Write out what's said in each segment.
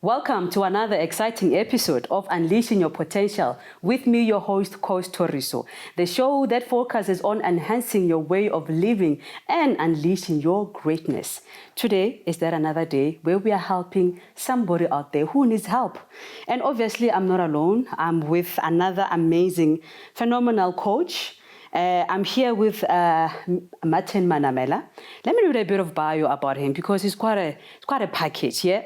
Welcome to another exciting episode of Unleashing Your Potential with me, your host, Coach Toriso, the show that focuses on enhancing your way of living and unleashing your greatness. Today is that another day where we are helping somebody out there who needs help. And obviously, I'm not alone. I'm with another amazing, phenomenal coach. I'm here with Martin Manamela. Let me read a bit of bio about him because he's quite a package, yeah?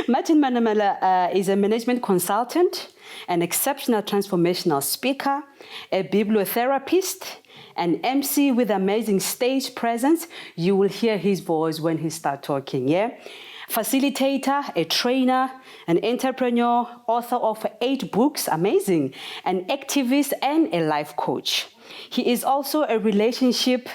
Martin Manamela is a management consultant, an exceptional transformational speaker, a bibliotherapist, an MC with amazing stage presence. You will hear his voice when he starts talking, yeah? Facilitator, a trainer, an entrepreneur, author of 8 books, amazing, an activist, and a life coach. He is also a relationship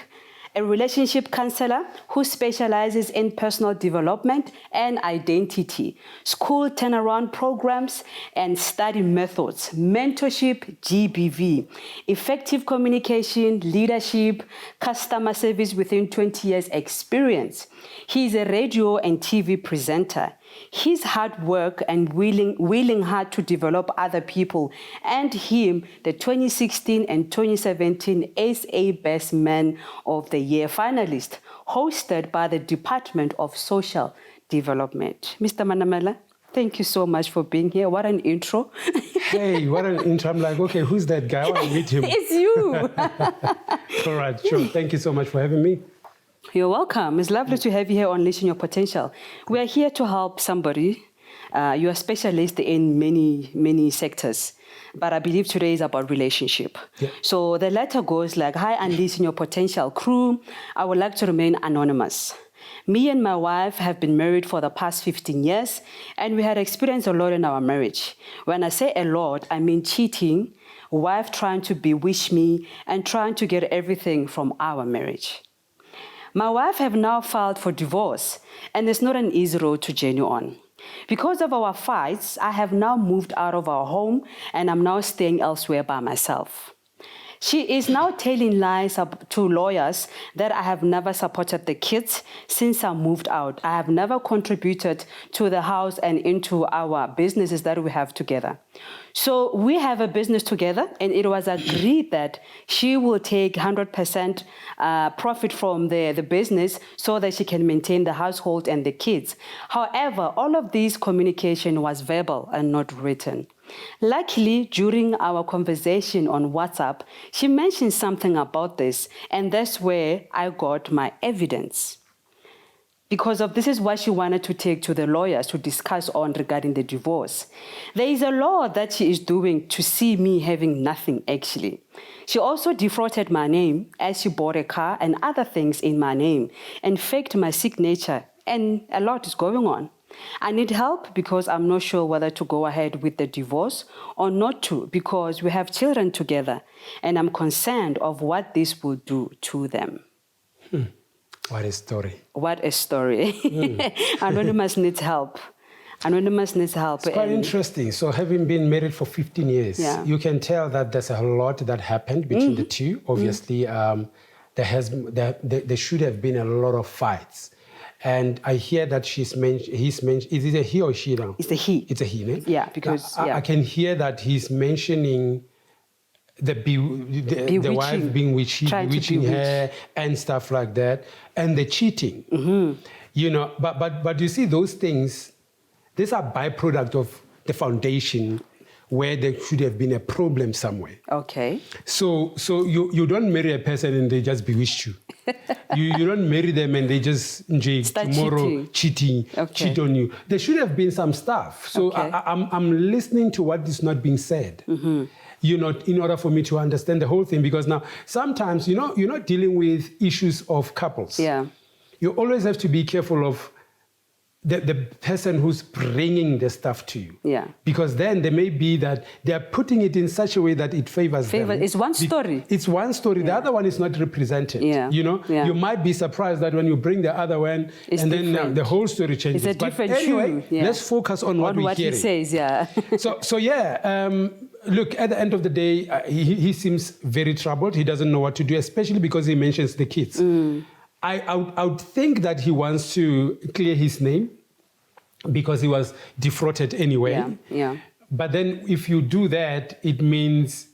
counselor who specializes in personal development and identity, school turnaround programs and study methods, mentorship, GBV, effective communication, leadership, customer service within 20 years experience. He is a radio and TV presenter. His hard work and willing hard to develop other people and him the 2016 and 2017 SA Best Man of the Year finalist, hosted by the Department of Social Development. Mr. Manamela, thank you so much for being here. What an intro. Hey, what an intro. I'm like, okay, who's that guy? I want to meet him. It's you. All right, sure. Thank you so much for having me. You're welcome. It's lovely to have you here on Unleashing Your Potential. We are here to help somebody. You're a specialist in many sectors, but I believe today is about relationship. Yeah. So the letter goes like, hi, Unleashing Your Potential crew. I would like to remain anonymous. Me and my wife have been married for the past 15 years, and we had experienced a lot in our marriage. When I say a lot, I mean cheating, wife trying to bewitch me, and trying to get everything from our marriage. My wife have now filed for divorce, and it's not an easy road to journey on. Because of our fights, I have now moved out of our home, and I'm now staying elsewhere by myself. She is now telling lies to lawyers that I have never supported the kids since I moved out. I have never contributed to the house and into our businesses that we have together. So we have a business together, and it was agreed that she will take 100% profit from the business so that she can maintain the household and the kids. However, all of this communication was verbal and not written. Luckily, during our conversation on WhatsApp, she mentioned something about this, and that's where I got my evidence. Because of this is what she wanted to take to the lawyers to discuss on regarding the divorce. There is a law that she is doing to see me having nothing, actually. She also defrauded my name as she bought a car and other things in my name and faked my signature, and a lot is going on. I need help because I'm not sure whether to go ahead with the divorce or not to, because we have children together, and I'm concerned of what this will do to them. What a story. What a story. Anonymous needs help. Anonymous needs help. It's quite interesting. So having been married for 15 years, you can tell that there's a lot that happened between the two. Obviously, there should have been a lot of fights. And I hear that he's mentioned, is it a he or she now? It's a he. It's a he, no? Yeah, because... I can hear that he's mentioning the wife being bewitching her and stuff like that, and the cheating. Mm-hmm. You know, but you see, those things, these are byproduct of the foundation where there should have been a problem somewhere. Okay. So you don't marry a person and they just bewitch you. you don't marry them and they just tomorrow cheating, cheat on you. There should have been some stuff. So I'm listening to what is not being said. Mm-hmm. You know, in order for me to understand the whole thing, because now sometimes you're not dealing with issues of couples. Yeah. You always have to be careful of the person who's bringing the stuff to you. Yeah. Because then there may be that they are putting it in such a way that it favors them. It's one story. It's one story. Yeah. The other one is not represented. Yeah. You know, you might be surprised that when you bring the other one, it's and different. Then the whole story changes. It's a different anyway, let's focus on what we're hearing. He says, yeah. Look, at the end of the day, he seems very troubled. He doesn't know what to do, especially because he mentions the kids. I would think that he wants to clear his name. because he was defrauded anyway. Yeah, yeah. But then if you do that, it means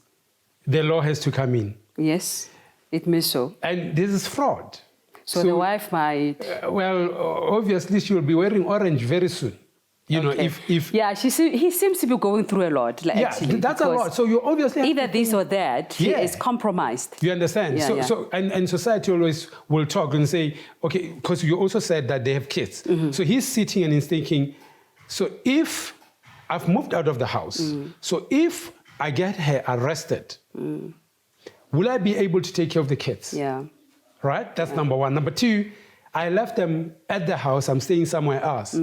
the law has to come in. Yes, it means so. And this is fraud. So the wife might... well, obviously she will be wearing orange very soon. You know, if yeah, he seems to be going through a lot. Like, yeah, actually, that's a lot. So you obviously either this or that. He is compromised. You understand? Yeah, so and society always will talk and say, okay, because you also said that they have kids. Mm-hmm. So he's sitting and he's thinking, so if I've moved out of the house, so if I get her arrested, will I be able to take care of the kids? Yeah. Right? That's number one. Number two, I left them at the house. I'm staying somewhere else.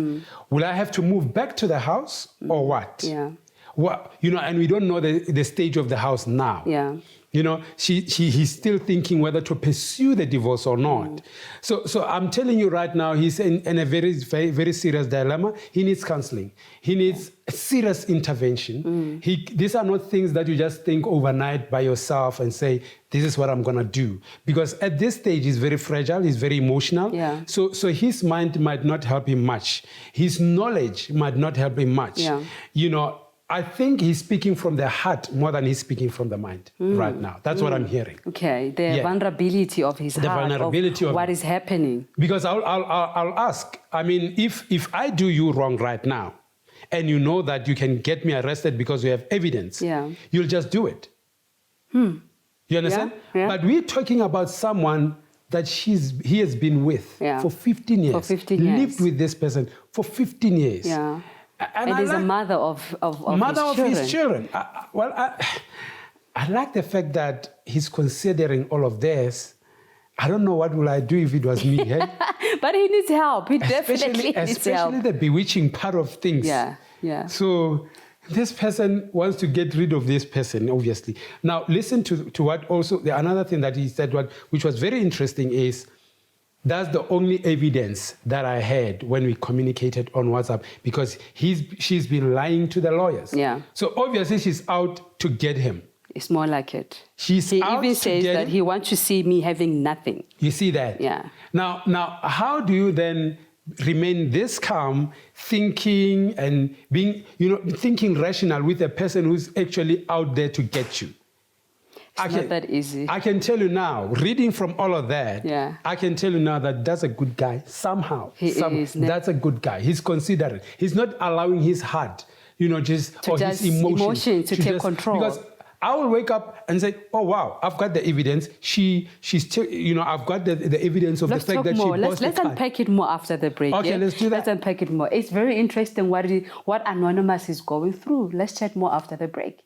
Will I have to move back to the house or what? Yeah. Well, you know, and we don't know the stage of the house now. Yeah. You know, he's still thinking whether to pursue the divorce or not. So I'm telling you right now, he's in a very, very, very serious dilemma. He needs counseling. He needs serious intervention. These are not things that you just think overnight by yourself and say, this is what I'm going to do. Because at this stage, he's very fragile. He's very emotional. Yeah. So his mind might not help him much. His knowledge might not help him much. Yeah. You know, I think he's speaking from the heart more than he's speaking from the mind right now. That's what I'm hearing. Okay, the vulnerability of his heart, vulnerability of what is happening. Because I'll ask, I mean, if I do you wrong right now, and you know that you can get me arrested because you have evidence, you'll just do it. You understand? Yeah. But we're talking about someone that he has been with for 15 years. For 15 years. Lived with this person for 15 years. Yeah. And is a mother of his children. I like the fact that he's considering all of this. I don't know what will I do if it was me. Eh? But he needs help. He definitely needs help. Especially the bewitching part of things. Yeah, yeah. So this person wants to get rid of this person, obviously. Now, listen to what also, another thing that he said, which was very interesting is, that's the only evidence that I had when we communicated on WhatsApp, because she's been lying to the lawyers. Yeah. So obviously she's out to get him. It's more like it. He even says that he wants to see me having nothing. You see that? Yeah. Now, how do you then remain this calm, thinking and thinking rational with a person who's actually out there to get you? It's not that easy. I can tell you now, reading from all of that, I can tell you now that that's a good guy somehow. That's a good guy. He's considerate. He's not allowing his heart, his emotion to take control. Because I will wake up and say, oh, wow, I've got the evidence. She's still, I've got the evidence of the fact that she lost Let's unpack it more after the break. Okay, let's do that. Let's unpack it more. It's very interesting what Anonymous is going through. Let's chat more after the break.